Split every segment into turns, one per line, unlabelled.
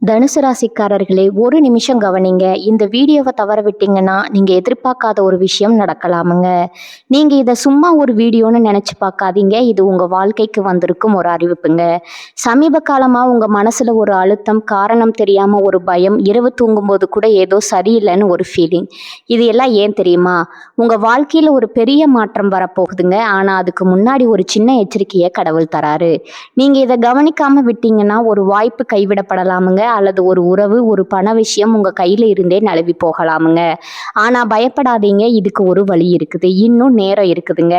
தனுசு ராசிக்காரர்களே, ஒரு நிமிஷம் கவனிங்க. இந்த வீடியோவை தவற விட்டீங்கன்னா நீங்க எதிர்பார்க்காத ஒரு விஷயம் நடக்கலாமுங்க. நீங்க இதை சும்மா ஒரு வீடியோன்னு நினைச்சு பார்க்காதீங்க. இது உங்க வாழ்க்கைக்கு வந்திருக்கும் ஒரு அறிவிப்புங்க. சமீப காலமா உங்க மனசுல ஒரு அழுத்தம், காரணம் தெரியாம ஒரு பயம், இரவு தூங்கும்போது கூட ஏதோ சரியில்லைன்னு ஒரு ஃபீலிங். இது எல்லாம் ஏன் தெரியுமா? உங்க வாழ்க்கையில ஒரு பெரிய மாற்றம் வரப்போகுதுங்க. ஆனா அதுக்கு முன்னாடி ஒரு சின்ன எச்சரிக்கையை கடவுள் தராரு. நீங்க இதை கவனிக்காம விட்டீங்கன்னா ஒரு வாய்ப்பு கைவிடப்படலாமுங்க, அல்லது ஒரு உறவு, ஒரு பண விஷயம் உங்க கையில இருந்தே நழுவி போகலாமுங்க. ஆனா பயப்படாதீங்க, இதுக்கு ஒரு வழி இருக்குது, இன்னும் நேரம் இருக்குதுங்க.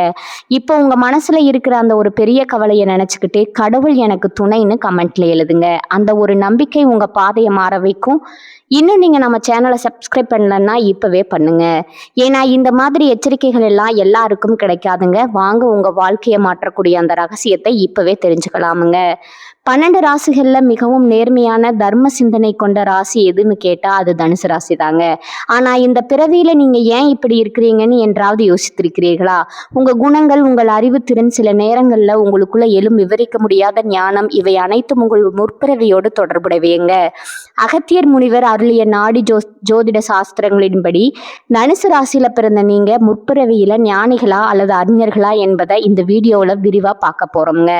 இப்போ உங்க மனசுல இருக்கிற அந்த ஒரு பெரிய கவலையை நினைச்சுக்கிட்டு கடவுள் எனக்கு துணைன்னு கமெண்ட்ல எழுதுங்க. அந்த ஒரு நம்பிக்கை உங்க பாதையை மாற வைக்கும். இன்னும் நீங்க நம்ம சேனலை சப்ஸ்கிரைப் பண்ணலன்னா இப்பவே பண்ணுங்க. ஏன்னா இந்த மாதிரி எச்சரிக்கைகள் எல்லாம் எல்லாருக்கும் கிடைக்காதுங்க. வாங்க உங்க வாழ்க்கையை மாற்றக்கூடிய அந்த ரகசியத்தை இப்பவே தெரிஞ்சுக்கலாமுங்க. 12 ராசிகள்ல மிகவும் நேர்மையான தர்ம சிந்தனை கொண்ட ராசி எதுன்னு கேட்டா அது தனுசு ராசி தாங்க. ஆனா இந்த பிறவியில நீங்க ஏன் இப்படி இருக்கிறீங்கன்னு என்றாவது யோசித்திருக்கிறீர்களா? உங்க குணங்கள், உங்கள் அறிவுத்திறன், சில நேரங்கள்ல உங்களுக்குள்ள எழும் விவரிக்க முடியாத ஞானம், இவை அனைத்தும் உங்கள் முற்பிறவியோடு தொடர்புடையவைங்க. அகத்தியர் முனிவர் அருளிய நாடி ஜோதிட சாஸ்திரங்களின்படி தனுசு ராசியில பிறந்த நீங்க முற்பிறவியில ஞானிகளா அல்லது அறிஞர்களா என்பதை இந்த வீடியோல விரிவா பார்க்க போறோம்ங்க.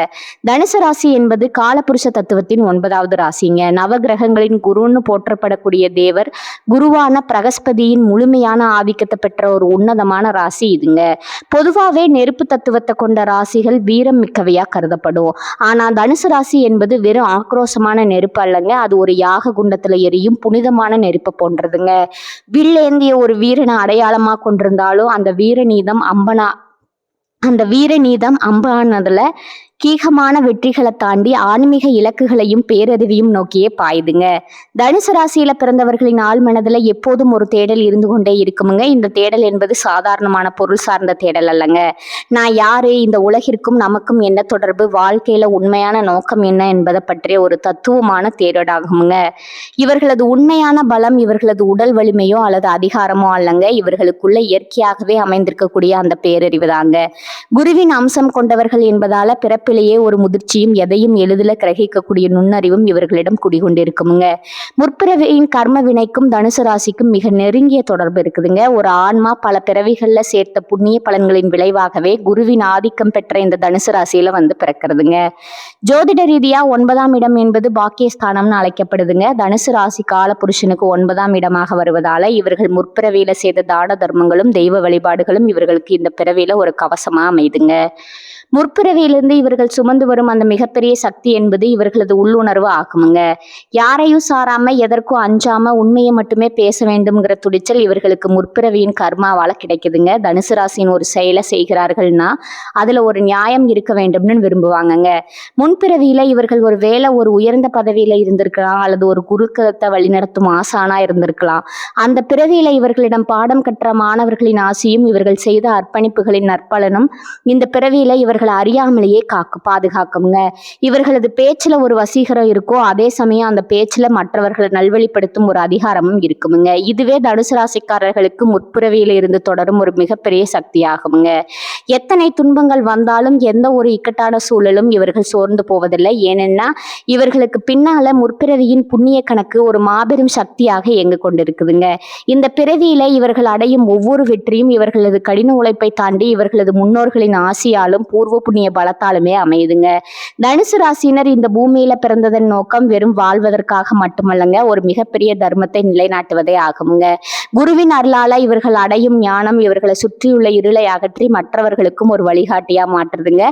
தனுசு ராசி என்பது காலபுருஷ தத்துவத்தின் 9வது ராசிங்க. நவகிரகங்களின் குருன்னு போற்றப்படக்கூடிய தேவர் குருவான பிரகஸ்பதியின் முழுமையான ஆதிக்கத்தை பெற்ற ஒரு உன்னதமான ராசி இதுங்க. பொதுவாகவே நெருப்பு தத்துவத்தை கொண்ட ராசிகள் வீரம் மிக்கவையா கருதப்படும். ஆனா தனுசு ராசி என்பது வெறும் ஆக்ரோஷமான நெருப்பு அல்லங்க, அது ஒரு யாக குண்டத்துல எரியும் புனிதமான நெருப்பை போன்றதுங்க. வில்லேந்திய ஒரு வீரனை அடையாளமா கொண்டிருந்தாலும் அந்த வீர நீதம் அம்பானதுல கீகமான வெற்றிகளை தாண்டி ஆன்மீக இலக்குகளையும் பேரறிவையும் நோக்கியே பாயுதுங்க. தனுசு ராசியில பிறந்தவர்களின் ஆள் மனதுல எப்போதும் ஒரு தேடல் இருந்து கொண்டே இருக்குமுங்க. இந்த தேடல் என்பது சாதாரணமான பொருள் சார்ந்த தேடல் அல்லங்க. நான் யாரு, இந்த உலகிற்கும் நமக்கும் என்ன தொடர்பு, வாழ்க்கையில உண்மையான நோக்கம் என்ன என்பதை பற்றிய ஒரு தத்துவமான தேடலாகுமுங்க. இவர்களது உண்மையான பலம் இவர்களது உடல் வலிமையோ அல்லது அதிகாரமோ அல்லங்க, இவர்களுக்குள்ள இயற்கையாகவே அமைந்திருக்கக்கூடிய அந்த பேரறிவு தாங்க. குருவின் அம்சம் கொண்டவர்கள் என்பதால பிறப்பிலேயே ஒரு முதிர்ச்சியும் எதையும் எளிதில் கிரகிக்கக்கூடிய நுண்ணறிவும் இவர்களிடம் குடிகொண்டிருக்குமுங்க. முற்பிறவியின் கர்ம வினைக்கும் தனுசு ராசிக்கும் மிக நெருங்கிய தொடர்பு இருக்குதுங்க. ஒரு ஆன்மா பல பிறவிகள்ல சேர்த்த புண்ணிய பலன்களின் விளைவாகவே குருவின் ஆதிக்கம் பெற்ற இந்த தனுசு ராசியில வந்து பிறக்கிறதுங்க. ஜோதிட ரீதியா 9ஆம் இடம் என்பது பாக்கியஸ்தானம்னு அழைக்கப்படுதுங்க. தனுசு ராசி கால புருஷனுக்கு 9ஆம் இடமாக வருவதால இவர்கள் முற்பிறவியில செய்த தான தர்மங்களும் தெய்வ வழிபாடுகளும் இவர்களுக்கு இந்த பிறவியில ஒரு கவசமா அமைதுங்க. முற்பிறவியிலிருந்து இவர்கள் சுமந்து வரும் அந்த மிகப்பெரிய சக்தி என்பது இவர்களது உள்ளுணர்வு ஆகுமுங்க. யாரையும் சாராம, எதற்கும் அஞ்சாம உண்மையை மட்டுமே பேச வேண்டும்ங்கிற துடிச்சல் இவர்களுக்கு முற்பிறவியின் கர்மாவால கிடைக்குதுங்க. தனுசு ராசியின் ஒரு செயலை செய்கிறார்கள்னா அதுல ஒரு நியாயம் இருக்க வேண்டும்னு விரும்புவாங்கங்க. முன்பிறவியில இவர்கள் ஒரு வேளை ஒரு உயர்ந்த பதவியில இருந்திருக்கலாம், அல்லது ஒரு குருகுலத்தை வழிநடத்தும் ஆசானா இருந்திருக்கலாம். அந்த பிறவியில இவர்களிடம் பாடம் கற்ற மாணவர்களின் ஆசையும் இவர்கள் செய்த அர்ப்பணிப்புகளின் நற்பலனும் இந்த பிறவியில இவர்கள் அறியாமலேயே பாதுகாக்குங்க. இவர்களது பேச்சுல ஒரு வசீகரம் இருக்கும், அதே சமயம் அந்த பேச்சுல மற்றவர்களை நல்வழிப்படுத்தும் ஒரு அதிகாரமும் இருக்குமுங்க. இதுவே தனுசு ராசிக்காரர்களுக்கு முற்பிறவியில இருந்து தொடரும் ஒரு மிகப்பெரிய சக்தி ஆகுமுங்க. எத்தனை துன்பங்கள் வந்தாலும், எந்த ஒரு இக்கட்டான சூழலும் இவர்கள் சோர்ந்து போவதில்லை. ஏனென்னா இவர்களுக்கு பின்னால முற்பிறவியின் புண்ணிய கணக்கு ஒரு மாபெரும் சக்தியாக இயங்கு கொண்டிருக்குதுங்க. இந்த பிறவியில இவர்கள் அடையும் ஒவ்வொரு வெற்றியும் இவர்களது கடின உழைப்பை தாண்டி இவர்களது முன்னோர்களின் ஆசியாலும் பூர்வ புண்ணிய பலத்தாலுமே அமையுதுங்க. தனுசு ராசியினர் இந்த பூமியில பிறந்ததன் நோக்கம் வெறும் வாழ்வதற்காக மட்டுமல்லங்க, ஒரு மிகப்பெரிய தர்மத்தை நிலைநாட்டுவதே ஆகுமுங்க. குருவின் அருளால இவர்கள் அடையும் ஞானம் இவர்களை சுற்றியுள்ள இருளை அகற்றி மற்றவர்களுக்கும் ஒரு வழிகாட்டியா மாற்றுதுங்க.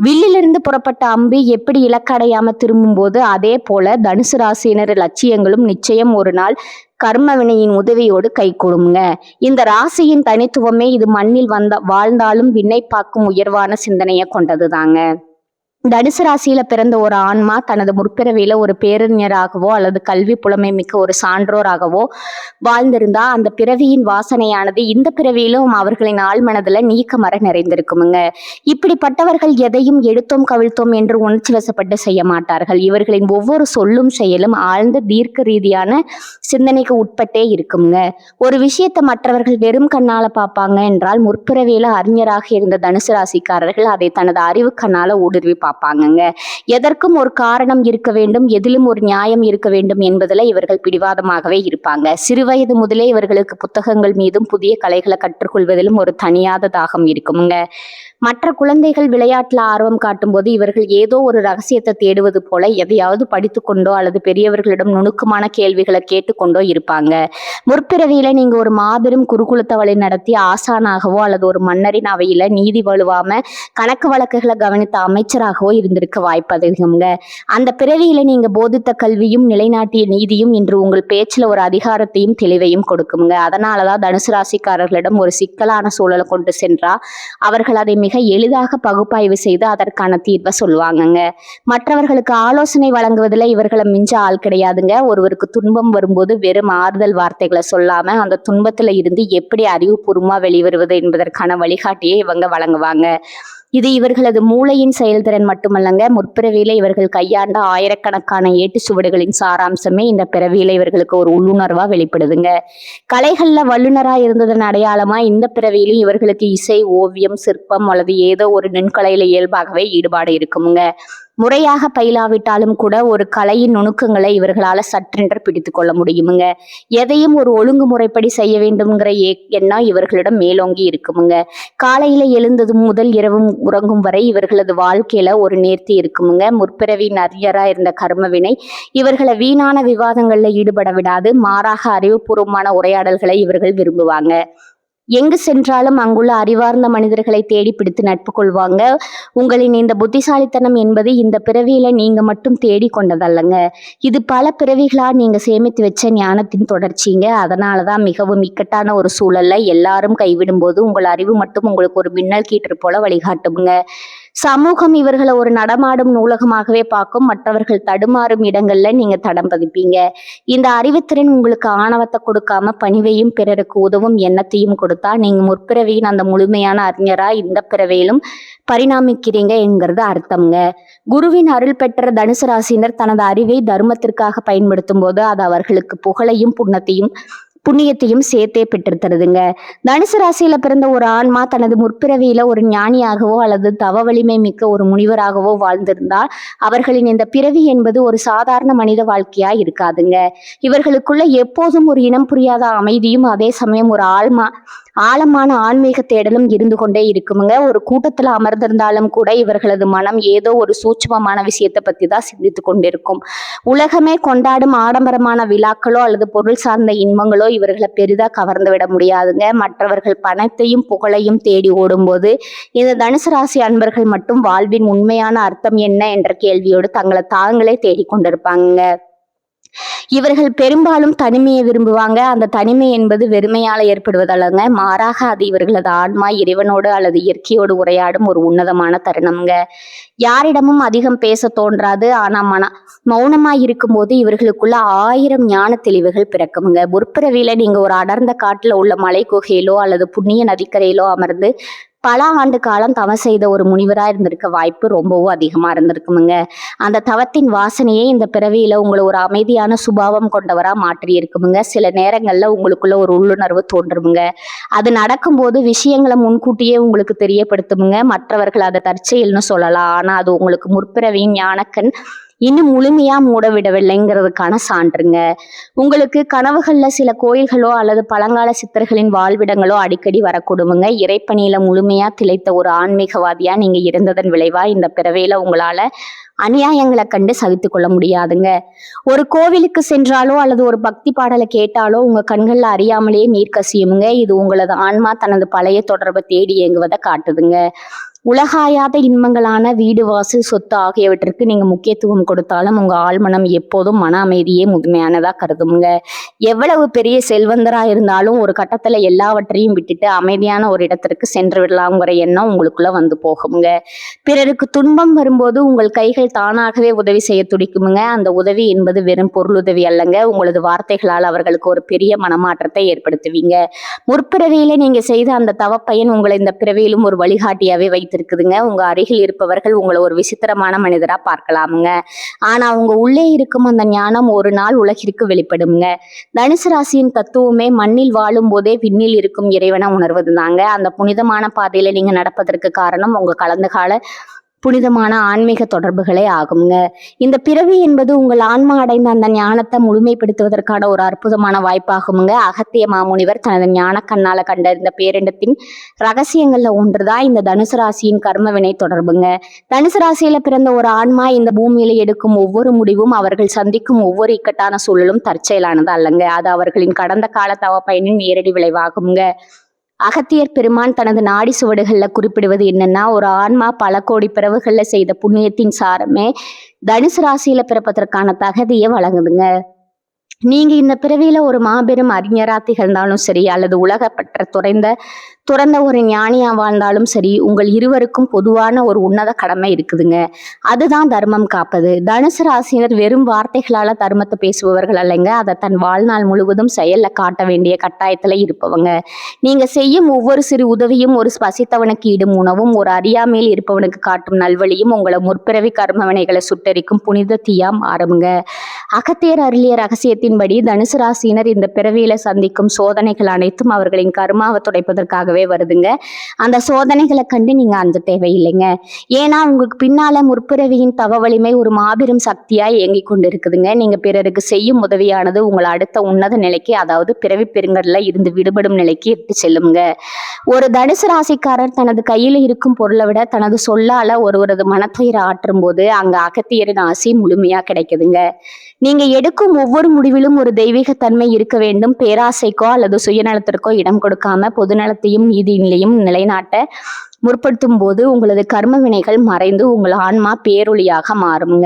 வில்லிலிருந்து புறப்பட்ட அம்பு எப்படி இலக்கடையாம திரும்பும் போது, அதே போல தனுசு ராசியினர் லட்சியங்களும் நிச்சயம் ஒரு நாள் கர்ம வினையின் உதவியோடு கை கொடுங்க. இந்த ராசியின் தனித்துவமே இது மண்ணில் வாழ்ந்தாலும் விண்ணை பார்க்கும் உயர்வான சிந்தனையை கொண்டது தாங்க. தனுசு ராசியில பிறந்த ஒரு ஆன்மா தனது முற்பிறவியில ஒரு பேரறிஞராகவோ அல்லது கல்வி புலமை மிக்க ஒரு சான்றோராகவோ வாழ்ந்திருந்தா அந்த பிறவியின் வாசனையானது இந்த பிறவியிலும் அவர்களின் ஆழ்மனதுல நீக்கமர நிறைந்திருக்குமுங்க. இப்படிப்பட்டவர்கள் எதையும் எடுத்தோம் கவிழ்த்தோம் என்று உணர்ச்சி வசப்பட்டு செய்ய மாட்டார்கள். இவர்களின் ஒவ்வொரு சொல்லும் செயலும் ஆழ்ந்த தீர்க்க ரீதியான சிந்தனைக்கு உட்பட்டே இருக்குங்க. ஒரு விஷயத்தை மற்றவர்கள் வெறும் கண்ணால பார்ப்பாங்க என்றால், முற்பிறவியில அறிஞராக இருந்த தனுசு ராசிக்காரர்கள் அதை தனது அறிவு கண்ணால ஊடுருவி பார்ப்பாங்கங்க. எதற்கும் ஒரு காரணம் இருக்க வேண்டும், எதிலும் ஒரு நியாயம் இருக்க வேண்டும் என்பதில் இவர்கள் பிடிவாதமாகவே இருப்பாங்க. சிறுவயது முதலே இவர்களுக்கு புத்தகங்கள் மீதும் புதிய கலைகளை கற்றுக்கொள்வதிலும் ஒரு தனியாத தாகம் இருக்குமுங்க. மற்ற குழந்தைகள் விளையாட்டுல ஆர்வம் காட்டும்போது இவர்கள் ஏதோ ஒரு ரகசியத்தை தேடுவது போல எதையாவது படித்து கொண்டோ அல்லது பெரியவர்களிடம் நுணுக்கமான கேள்விகளை கேட்டுக்கொண்டோ இருப்பாங்க. முற்பிறவியில நீங்க ஒரு மாபெரும் குருகுலத்தை வழி நடத்தி ஆசானாகவோ அல்லது ஒரு மன்னரின் அவையில நீதி வலுவாம கணக்கு வழக்குகளை கவனித்த அமைச்சராகவோ இருந்திருக்க வாய்ப்பு அதிகம்ங்க. அந்த பிறவியில நீங்க போதித்த கல்வியும் நிலைநாட்டிய நீதியும் இன்று உங்கள் பேச்சுல ஒரு அதிகாரத்தையும் தெளிவையும் கொடுக்குங்க. அதனாலதான் தனுசு ராசிக்காரர்களிடம் ஒரு சிக்கலான சூழலை கொண்டு சென்றா அவர்கள் அதை மிக எளிதாக பகுப்பாய்வு செய்து அதற்கான தீர்வை சொல்லுவாங்கங்க. மற்றவர்களுக்கு ஆலோசனை வழங்குவதில் இவர்களை மிஞ்ச ஆள் கிடையாதுங்க. ஒருவருக்கு துன்பம் வரும்போது வெறும் ஆறுதல் வார்த்தைகளை சொல்லாம அந்த துன்பத்துல இருந்து எப்படி அறிவுபூர்வமா வெளிவருவது என்பதற்கான வழிகாட்டியை இவங்க வழங்குவாங்க. இது இவர்களது மூளையின் செயல்திறன் மட்டுமல்லங்க, முற்பிறவியில இவர்கள் கையாண்ட ஆயிரக்கணக்கான ஏட்டு சுவடுகளின் சாராம்சமே இந்த பிறவியில இவர்களுக்கு ஒரு உள்ளுணர்வா வெளிப்படுதுங்க. கலைகள்ல வல்லுநரா இருந்ததன் அடையாளமா இந்த பிறவியிலும் இவர்களுக்கு இசை, ஓவியம், சிற்பம் அல்லது ஏதோ ஒரு நுண்கலையில இயல்பாகவே ஈடுபாடு இருக்குமுங்க. முறையாக பயிலாவிட்டாலும் கூட ஒரு கலையின் நுணுக்கங்களை இவர்களால சற்றென்று பிடித்து கொள்ள முடியுமுங்க. எதையும் ஒரு ஒழுங்குமுறைப்படி செய்ய வேண்டும்ங்கிற எண்ணம் இவர்களிடம் மேலோங்கி இருக்குமுங்க. காலையில எழுந்தது முதல் இரவு உறங்கும் வரை இவர்களது வாழ்க்கையில ஒரு நேர்த்தி இருக்குமுங்க. முற்பிறவி நரியரா இருந்த கர்மவினை இவர்களை வீணான விவாதங்கள்ல ஈடுபட விடாது. மாறாக அறிவுபூர்வமான உரையாடல்களை இவர்கள் விரும்புவாங்க. எங்கு சென்றாலும் அங்குள்ள அறிவார்ந்த மனிதர்களை தேடி பிடித்து நட்பு கொள்வாங்க. உங்களின் இந்த புத்திசாலித்தனம் என்பது இந்த பிறவியில நீங்க மட்டும் தேடி கொண்டதல்லங்க, இது பல பிறவிகளா நீங்க சேமித்து வச்ச ஞானத்தின் தொடர்ச்சிங்க. அதனாலதான் மிகவும் இக்கட்டான ஒரு சூழல்ல எல்லாரும் கைவிடும் போது உங்கள் அறிவு மட்டும் உங்களுக்கு ஒரு மின்னல் கீற்று போல வழிகாட்டுங்க. சமூகம் இவர்களை ஒரு நடமாடும் நூலகமாகவே பார்க்கும். மற்றவர்கள் தடுமாறும் இடங்கள்ல நீங்க தடம் பதிப்பீங்க. இந்த அறிவுத்திறன் உங்களுக்கு ஆணவத்தை கொடுக்காம பணிவையும் பிறருக்கு உதவும் எண்ணத்தையும் கொடுத்தா நீங்க முற்பிறவியின் அந்த முழுமையான அறிஞரா இந்த பிறவியிலும் பரிணாமிக்கிறீங்க என்கிறது அர்த்தம்ங்க. குருவின் அருள் பெற்ற தனுசு ராசியினர் தனது அறிவை தர்மத்திற்காக பயன்படுத்தும் போது அது அவர்களுக்கு புகழையும் புண்ணியத்தையும் சேர்த்தே பெற்று தருதுங்க. தனுசு ராசியில பிறந்த ஒரு ஆன்மா தனது முற்பிறவியில ஒரு ஞானியாகவோ அல்லது தவ வலிமை மிக்க ஒரு முனிவராகவோ வாழ்ந்திருந்தால் அவர்களின் இந்த பிறவி என்பது ஒரு சாதாரண மனித வாழ்க்கையா இருக்காதுங்க. இவர்களுக்குள்ள எப்போதும் ஒரு இனம் புரியாத அமைதியும் அதே சமயம் ஒரு ஆழமான ஆன்மீக தேடலும் இருந்து கொண்டே இருக்குமுங்க. ஒரு கூட்டத்துல அமர்ந்திருந்தாலும் கூட இவர்களது மனம் ஏதோ ஒரு சூட்சுமமான விஷயத்தை பத்தி தான் சிந்தித்து கொண்டிருக்கும். உலகமே கொண்டாடும் ஆடம்பரமான விழாக்களோ அல்லது பொருள் சார்ந்த இன்பங்களோ இவர்களை பெரிதா கவர்ந்து விட முடியாதுங்க. மற்றவர்கள் பணத்தையும் புகழையும் தேடி ஓடும்போது இந்த தனுசு ராசி அன்பர்கள் மட்டும் வாழ்வின் உண்மையான அர்த்தம் என்ன என்ற கேள்வியோடு தங்களை தாங்களே தேடிக்கொண்டிருப்பாங்க. இவர்கள் பெரும்பாலும் தனிமையை விரும்புவாங்க. அந்த தனிமை என்பது வெறுமையால ஏற்படுவதல்லங்க, மாறாக அது இவர்களது ஆன்மா இறைவனோடு அல்லது இயற்கையோடு உரையாடும் ஒரு உன்னதமான தருணம்ங்க. யாரிடமும் அதிகம் பேச தோன்றாது. ஆனா மௌனமா இருக்கும்போது இவர்களுக்குள்ள 1000 ஞான தெளிவுகள் பிறக்குமுங்க. முற்பிறவியில நீங்க ஒரு அடர்ந்த காட்டுல உள்ள மலை குகையிலோ அல்லது புண்ணிய நதிக்கரையிலோ அமர்ந்து பல ஆண்டு காலம் தவம் செய்த ஒரு முனிவரா இருந்திருக்க வாய்ப்பு ரொம்பவும் அதிகமா இருந்திருக்குமுங்க. அந்த தவத்தின் வாசனையே இந்த பிறவியில உங்களை ஒரு அமைதியான சுபாவம் கொண்டவரா மாற்றி இருக்குமுங்க. சில நேரங்கள்ல உங்களுக்குள்ள ஒரு உள்ளுணர்வு தோன்றுமுங்க. அது நடக்கும்போது விஷயங்களை முன்கூட்டியே உங்களுக்கு தெரியப்படுத்துமுங்க. மற்றவர்கள் அதை தற்செயல்னு சொல்லலாம், ஆனா அது உங்களுக்கு முற்பிறவியின் ஞானக்கண் இன்னும் முழுமையா மூட விடவில்லைங்கிறதுக்கான சான்றுங்க. உங்களுக்கு கனவுகள்ல சில கோயில்களோ அல்லது பழங்கால சித்தர்களின் வாழ்விடங்களோ அடிக்கடி வரக்கூடுமுங்க. இறைப்பணியில முழுமையா திளைத்த ஒரு ஆன்மீகவாதியா நீங்க இருந்ததன் விளைவா இந்த பிறவியில உங்களால அநியாயங்களை கண்டு சகித்து கொள்ள முடியாதுங்க. ஒரு கோவிலுக்கு சென்றாலோ அல்லது ஒரு பக்தி பாடலை கேட்டாலோ உங்க கண்கள்ல அறியாமலேயே நீர் கசியுமுங்க. இது உங்களது ஆன்மா தனது பழைய தொடர்பை தேடி இயங்குவதை காட்டுதுங்க. உலகாயாத இன்பங்களான வீடு, வாசல், சொத்து ஆகியவற்றிற்கு நீங்க முக்கியத்துவம் கொடுத்தாலும் உங்க ஆழ்மனம் எப்போதும் மன அமைதியே முழுமையானதா கருதுமுங்க. எவ்வளவு பெரிய செல்வந்தரா இருந்தாலும் ஒரு கட்டத்துல எல்லாவற்றையும் விட்டுட்டு அமைதியான ஒரு இடத்திற்கு சென்று விடலாம்ங்கிற எண்ணம் உங்களுக்குள்ள வந்து போகுமுங்க. பிறருக்கு துன்பம் வரும்போது உங்கள் கைகள் தானாகவே உதவி செய்ய துடிக்குமுங்க. அந்த உதவி என்பது வெறும் பொருளுதவி அல்லங்க, உங்களது வார்த்தைகளால் அவர்களுக்கு ஒரு பெரிய மனமாற்றத்தை ஏற்படுத்துவீங்க. முற்பிறவியில நீங்க செய்த அந்த தவப்பயன் உங்களை இந்த பிறவியிலும் ஒரு வழிகாட்டியாவே இருக்குதுங்க. உங்க அருகில் இருப்பவர்கள் உங்களை ஒரு விசித்திரமான மனிதரா பார்க்கலாமுங்க, ஆனா உங்க உள்ளே இருக்கும் அந்த ஞானம் ஒரு நாள் உலகிற்கு வெளிப்படுங்க. தனுசு ராசியின் தத்துவமே மண்ணில் வாழும் போதே விண்ணில் இருக்கும் இறைவனை உணர்வது தாங்க. அந்த புனிதமான பாதையில நீங்க நடப்பதற்கு காரணம் உங்க கடந்த கால புனிதமான ஆன்மீக தொடர்புகளே ஆகுங்க. இந்த பிறவி என்பது உங்கள் ஆன்மா அடைந்த அந்த ஞானத்தை முழுமைப்படுத்துவதற்கான ஒரு அற்புதமான வாய்ப்பாகுங்க. அகத்திய மாமுனிவர் தனது ஞான கண்ணால கண்டறிந்த பேரிண்டத்தின் ரகசியங்கள்ல ஒன்றுதான் இந்த தனுசு ராசியின் கர்ம வினை தொடர்புங்க. தனுசு ராசியில பிறந்த ஒரு ஆன்மா இந்த பூமியில எடுக்கும் ஒவ்வொரு முடிவும், அவர்கள் சந்திக்கும் ஒவ்வொரு இக்கட்டான சூழலும் தற்செயலானது அல்லங்க. அது அவர்களின் கடந்த கால தவ பயனின் நேரடி விளைவாகுங்க. அகத்தியர் பெருமான் தனது நாடி சுவடுகள்ல குறிப்பிடுவது என்னன்னா, ஒரு ஆன்மா பல கோடி பிறவுகள்ல செய்த புண்ணியத்தின் சாரமே தனுசு ராசியில பிறப்பதற்கான தகுதியை வழங்குதுங்க. நீங்க இந்த பிறவியில ஒரு மாபெரும் அறிஞரா திகழ்ந்தாலும் சரி, அல்லது உலகப்பற்ற துறந்த ஒரு ஞானியா வாழ்ந்தாலும் சரி, உங்கள் இருவருக்கும் பொதுவான ஒரு உன்னத கடமை இருக்குதுங்க. அதுதான் தர்மம் காப்பது. தனுசு ராசியினர் வெறும் வார்த்தைகளால தர்மத்தை பேசுபவர்கள் அல்லங்க, அதை தன் வாழ்நாள் முழுவதும் செயல்ல காட்ட வேண்டிய கட்டாயத்துல இருப்பவங்க. நீங்க செய்யும் ஒவ்வொரு சிறு உதவியும், ஒரு பசித்தவனுக்கு இடும் உணவும், ஒரு அறியாமையில் இருப்பவனுக்கு காட்டும் நல்வழியும் உங்களை முற்பிறவி கர்மவினைகளை சுட்டரிக்கும் புனித தீயா மாறுங்க. அகத்தியர் அருளிய ரகசியத்தின்படி தனுசு ராசியினர் இந்த பிறவியில சந்திக்கும் சோதனைகள் அனைத்தும் அவர்களின் கர்மாவை துடைப்பதற்காகவே வருதுங்க. அந்த சோதனைகளை கண்டு நீங்க அஞ்ச தேவையில்லைங்க. ஏன்னா உங்களுக்கு பின்னால முற்பிறவியின் தவ வலிமை ஒரு மாபெரும் சக்தியா இயங்கிக் கொண்டு இருக்குதுங்க. நீங்க பிறருக்கு செய்யும் உதவியானது உங்களை அடுத்த உன்னத நிலைக்கு, அதாவது பிறவி பெருங்கடல இருந்து விடுபடும் நிலைக்கு இட்டு செல்லுங்க. ஒரு தனுசு ராசிக்காரர் தனது கையில இருக்கும் பொருளை விட தனது சொல்லால ஒருவரது மனத்துயரை ஆற்றும் போது அங்க அகத்தியரின் ஆசி முழுமையா கிடைக்குதுங்க. நீங்க எடுக்கும் ஒவ்வொரு முடிவிலும் ஒரு தெய்வீக தன்மை இருக்க வேண்டும். பேராசைக்கோ அல்லது சுயநலத்திற்கோ இடம் கொடுக்காம பொதுநலத்தையும் நீதியிலையும் நிலைநாட்ட முற்படுத்தும் போது உங்களது கர்ம வினைகள் மறைந்து உங்கள் ஆன்மா பேரொளியாக மாறுங்க.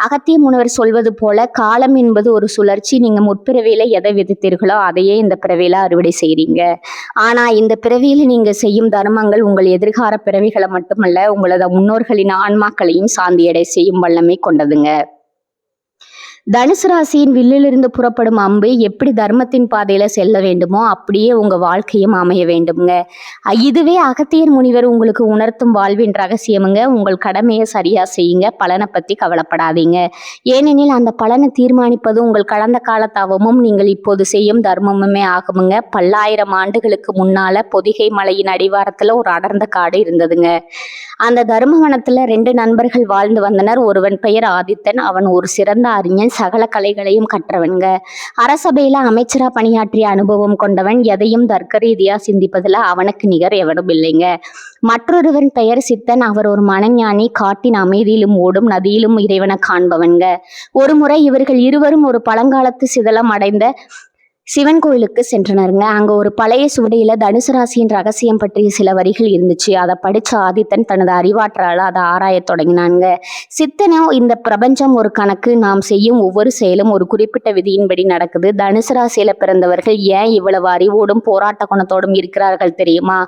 அகத்திய முனிவர் சொல்வது போல, காலம் என்பது ஒரு சுழற்சி. நீங்க முற்பிறவியில எதை விதித்தீர்களோ அதையே இந்த பிறவியில அறுவடை செய்றீங்க. ஆனா இந்த பிறவியில நீங்க செய்யும் தர்மங்கள் உங்கள் எதிர்கால பிறவிகளை மட்டுமல்ல, உங்களது முன்னோர்களின் ஆன்மாக்களையும் சாந்தியடை செய்யும் வல்லமை கொண்டதுங்க. தனுசு ராசியின் வில்லிலிருந்து புறப்படும் அம்பு எப்படி தர்மத்தின் பாதையில செல்ல வேண்டுமோ அப்படியே உங்க வாழ்க்கையும் அமைய வேண்டும்ங்க. இதுவே அகத்தியர் முனிவர் உங்களுக்கு உணர்த்தும் வாழ்வின் ரகசியமுங்க. உங்கள் கடமையை சரியா செய்யுங்க, பலனை பத்தி கவலைப்படாதீங்க. ஏனெனில் அந்த பலனை தீர்மானிப்பது உங்கள் கடந்த கால தவமும் நீங்கள் இப்போது செய்யும் தர்மமுமே ஆகுமுங்க. பல்லாயிரம் ஆண்டுகளுக்கு முன்னால பொதிகை மலையின் அடிவாரத்துல ஒரு அடர்ந்த காடு இருந்ததுங்க. அந்த தர்மவனத்துல 2 நண்பர்கள் வாழ்ந்து வந்தனர். ஒருவன் பெயர் ஆதித்தன். அவன் ஒரு சிறந்த அறிஞன், சகல கலைகளையும் கற்றவன்க. அரசபையில அமைச்சரா பணியாற்றிய அனுபவம் கொண்டவன். எதையும் தர்க்க ரீதியா சிந்திப்பதுல அவனுக்கு நிகர் எவனும் இல்லைங்க. மற்றொருவன் பெயர் சித்தன். அவர் ஒரு மனஞானி, காட்டின் அமைதியிலும் ஓடும் நதியிலும் இறைவனை காண்பவன்க. ஒரு முறை இவர்கள் இருவரும் ஒரு பழங்காலத்து சிதலம் அடைந்த சிவன் கோயிலுக்கு சென்றனருங்க. அங்க ஒரு பழைய சுவடியில தனுசு ராசியின் ரகசியம் பற்றிய சில வரிகள் இருந்துச்சு. அதை படிச்ச ஆதித்தன் தனது அறிவாற்றால அதை ஆராய தொடங்கினாங்க. சித்தனோ, இந்த பிரபஞ்சம் ஒரு கணக்கு, நாம் செய்யும் ஒவ்வொரு செயலும் ஒரு குறிப்பிட்ட விதியின்படி நடக்குது. தனுசு ராசியில பிறந்தவர்கள் ஏன் இவ்வளவு அறிவோடும் போராட்ட குணத்தோடும் இருக்கிறார்கள் தெரியுமா?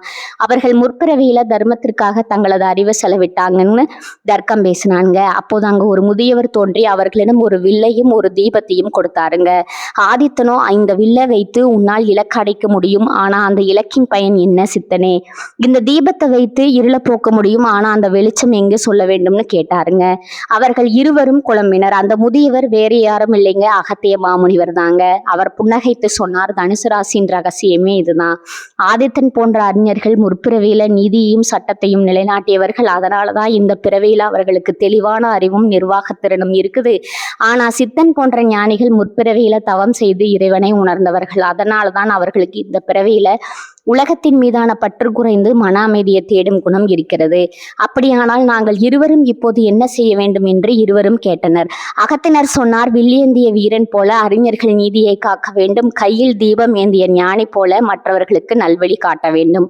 அவர்கள் முற்பிறவியில தர்மத்திற்காக தங்களது அறிவை செலவிட்டாங்கன்னு தர்க்கம் பேசினாங்க. அப்போது அங்க ஒரு முதியவர் தோன்றி அவர்களிடம் ஒரு வில்லையும் ஒரு தீபத்தையும் கொடுத்தாருங்க. ஆதித்தனோ, இந்த வில்லை வைத்து உன்னால் இலக்கு அடைக்க முடியும், ஆனா அந்த இலக்கின் பயன் என்ன சித்தனே? இந்த தீபத்தை வைத்து இருள போக்க முடியும், ஆனா அந்த வெளிச்சம் எங்க சொல்ல வேண்டும்னு கேட்டாருங்க. அவர்கள் இருவரும் குழம்பினர். அந்த முதியவர் வேறு யாரும் இல்லைங்க, அகத்திய மாமுனிவர் தாங்க. அவர் புன்னகைத்து சொன்னார், தனுசு ராசியின் ரகசியமே இதுதான். ஆதித்தன் போன்ற அறிஞர்கள் முற்பிறவியில நீதியையும் சட்டத்தையும் நிலைநாட்டியவர்கள். அதனாலதான் இந்த பிறவியில அவர்களுக்கு தெளிவான அறிவும் நிர்வாகத்திறனும் இருக்குது. ஆனா சித்தன் போன்ற ஞானிகள் முற்பிறவியில தவம் செய்து இறைவனை உணர்ந்தவர்கள். அதனால்தான் அவர்களுக்கு இந்த பிறவியில உலகத்தின் மீதான பற்று குறைந்து மன அமைதியை தேடும் குணம் இருக்கிறது. அப்படியானால் நாங்கள் இருவரும் இப்போது என்ன செய்ய வேண்டும் என்று இருவரும் கேட்டனர். அகத்தினர் சொன்னார், வில்லேந்திய வீரன் போல அறிஞர்கள் நீதியை காக்க வேண்டும், கையில் தீபம் ஏந்திய ஞானி போல மற்றவர்களுக்கு நல்வழி காட்ட வேண்டும்.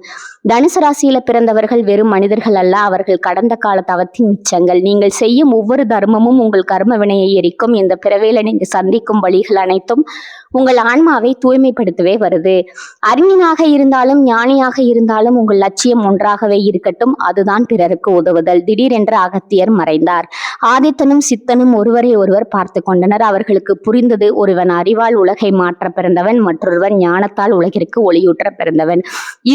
தனுசு ராசியில பிறந்தவர்கள் வெறும் மனிதர்கள் அல்ல, அவர்கள் கடந்த கால தவத்தின் மிச்சங்கள். நீங்கள் செய்யும் ஒவ்வொரு தர்மமும் உங்கள் கர்ம வினையை எரிக்கும். இந்த பிறவியில நீங்க சந்திக்கும் வழிகள் அனைத்தும் உங்கள் ஆன்மாவை தூய்மைப்படுத்தவே வருது. அறிஞனாக இருந்தாலும் ஞானியாக இருந்தாலும் உங்கள் லட்சியம் ஒன்றாகவே இருக்கட்டும், அதுதான் பிறருக்கு உதவுதல். திடீரென்று அகத்தியர் மறைந்தார். ஆதித்தனும் சித்தனும் ஒருவரை ஒருவர் பார்த்து கொண்டனர். அவர்களுக்கு புரிந்தது, ஒருவன் அறிவால் உலகை மாற்ற பிறந்தவன், மற்றொருவன் ஞானத்தால் உலகிற்கு ஒளியூற்ற பிறந்தவன்.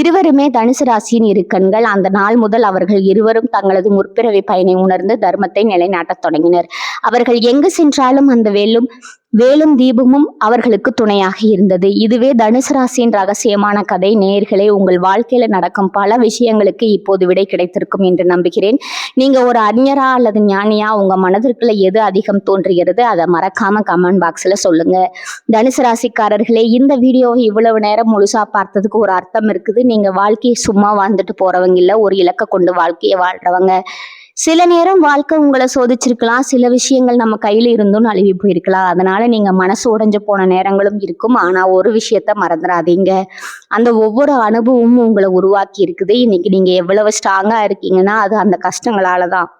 இருவருமே தனுசு ராசியின் இரு கண்கள். அந்த நாள் முதல் அவர்கள் இருவரும் தங்களது முற்பிறவி பயனை உணர்ந்து தர்மத்தை நிலைநாட்டத் தொடங்கினர். அவர்கள் எங்கு சென்றாலும் அந்த வெல்லும் வேலும் தீபமும் அவர்களுக்கு துணையாக இருந்தது. இதுவே தனுசு ராசியின் ரகசியமான கதை. நேயர்களே, உங்கள் வாழ்க்கையில நடக்கும் பல விஷயங்களுக்கு இப்போது விடை கிடைத்திருக்கும் என்று நம்புகிறேன். நீங்க ஒரு அறிஞரா அல்லது ஞானியா, உங்க மனதிற்குள்ள எது அதிகம் தோன்றுகிறது அதை மறக்காம கமெண்ட் பாக்ஸ்ல சொல்லுங்க. தனுசு ராசிக்காரர்களே, இந்த வீடியோவை இவ்வளவு நேரம் முழுசா பார்த்ததுக்கு ஒரு அர்த்தம் இருக்குது. நீங்க வாழ்க்கையை சும்மா வாழ்ந்துட்டு போறவங்க இல்ல, ஒரு இலக்கை கொண்டு வாழ்க்கையை வாழ்றவங்க. சில நேரம் வாழ்க்கை உங்களை சோதிச்சிருக்கலாம். சில விஷயங்கள் நம்ம கையில இருந்தும் நழுவி போயிருக்கலாம். அதனால நீங்க மனசு உடைஞ்சு போன நேரங்களும் இருக்கும். ஆனா ஒரு விஷயத்த மறந்துடாதீங்க. அந்த ஒவ்வொரு அனுபவமும் உங்களை உருவாக்கி இருக்குது. இன்னைக்கு நீங்க எவ்வளவு ஸ்ட்ராங்கா இருக்கீங்கன்னா அது அந்த கஷ்டங்களாலதான்.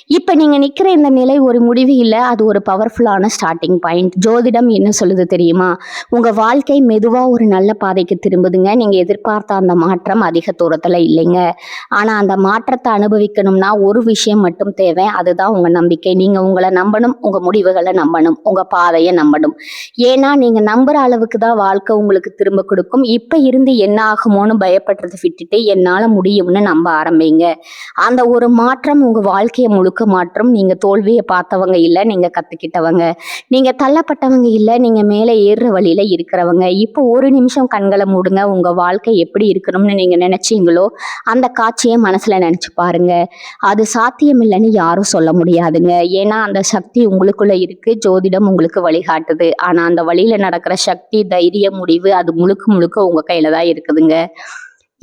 இப்ப நீங்க நிக்கிற இந்த நிலை ஒரு முடிவு இல்ல, அது ஒரு பவர்ஃபுல்லான ஸ்டார்டிங் பாயிண்ட். ஜோதிடம் என்ன சொல்லுது தெரியுமா? உங்க வாழ்க்கை மெதுவா ஒரு நல்ல பாதைக்கு திரும்புதுங்க. நீங்க எதிர்பார்த்த அந்த மாற்றம் அதிக தூரத்துல இல்லைங்க. ஆனா அந்த மாற்றத்தை அனுபவிக்கணும்னா ஒரு விஷயம் மட்டும் தேவை. அதுதான் உங்க நம்பிக்கை. நீங்க உங்களை நம்பணும், உங்க முடிவுகளை நம்பணும், உங்க பாதையை நம்பணும். ஏன்னா நீங்க நம்புற அளவுக்கு தான் வாழ்க்கை உங்களுக்கு திரும்ப கொடுக்கும். இப்ப இருந்து என்ன ஆகுமோன்னு பயப்படுறதை விட்டுட்டு என்னால முடியும்னு நம்ப ஆரம்பிங்க. அந்த ஒரு மாற்றம் உங்க வாழ்க்கையை முழுக்க மாற்றம். நீங்க தோல்வியை பார்த்தவங்க இல்ல, நீங்க கத்துக்கிட்டவங்க. நீங்க தள்ளப்பட்டவங்க இல்ல, நீங்க மேலே ஏறுற வழியில இருக்கிறவங்க. இப்போ ஒரு நிமிஷம் கண்களை மூடுங்க. உங்க வாழ்க்கை எப்படி இருக்கணும்னு நீங்க நினைச்சீங்களோ அந்த காட்சியை மனசுல நினைச்சு பாருங்க. அது சாத்தியம் இல்லைன்னு யாரும் சொல்ல முடியாதுங்க. ஏன்னா அந்த சக்தி உங்களுக்குள்ள இருக்கு. ஜோதிடம் உங்களுக்கு வழிகாட்டுது. ஆனா அந்த வழியில நடக்கிற சக்தி, தைரியம், முடிவு அது முழுக்க முழுக்க உங்க கையில தான் இருக்குதுங்க.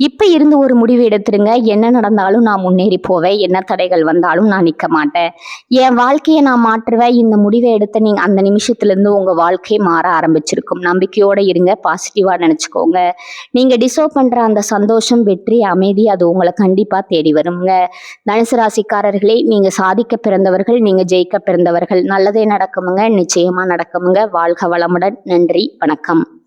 இப்ப இருந்து ஒரு முடிவு எடுத்துருங்க. என்ன நடந்தாலும் நான் முன்னேறி போவேன். என்ன தடைகள் வந்தாலும் நான் நிக்க மாட்டேன். என் வாழ்க்கையை நான் மாற்றுவேன். இந்த முடிவை எடுத்த நீங்க அந்த நிமிஷத்துல இருந்து உங்க வாழ்க்கை மாற ஆரம்பிச்சிருக்கும். நம்பிக்கையோட இருங்க. பாசிட்டிவா நினைச்சுக்கோங்க. நீங்க டிசர்வ் பண்ற அந்த சந்தோஷம், வெற்றி, அமைதி அது உங்களை கண்டிப்பா தேடி வருங்க. தனுசு ராசிக்காரர்களே, நீங்க சாதிக்க பிறந்தவர்கள், நீங்க ஜெயிக்க பிறந்தவர்கள். நல்லதே நடக்குமுங்க. நிச்சயமா நடக்குமுங்க. வாழ்க வளமுடன். நன்றி, வணக்கம்.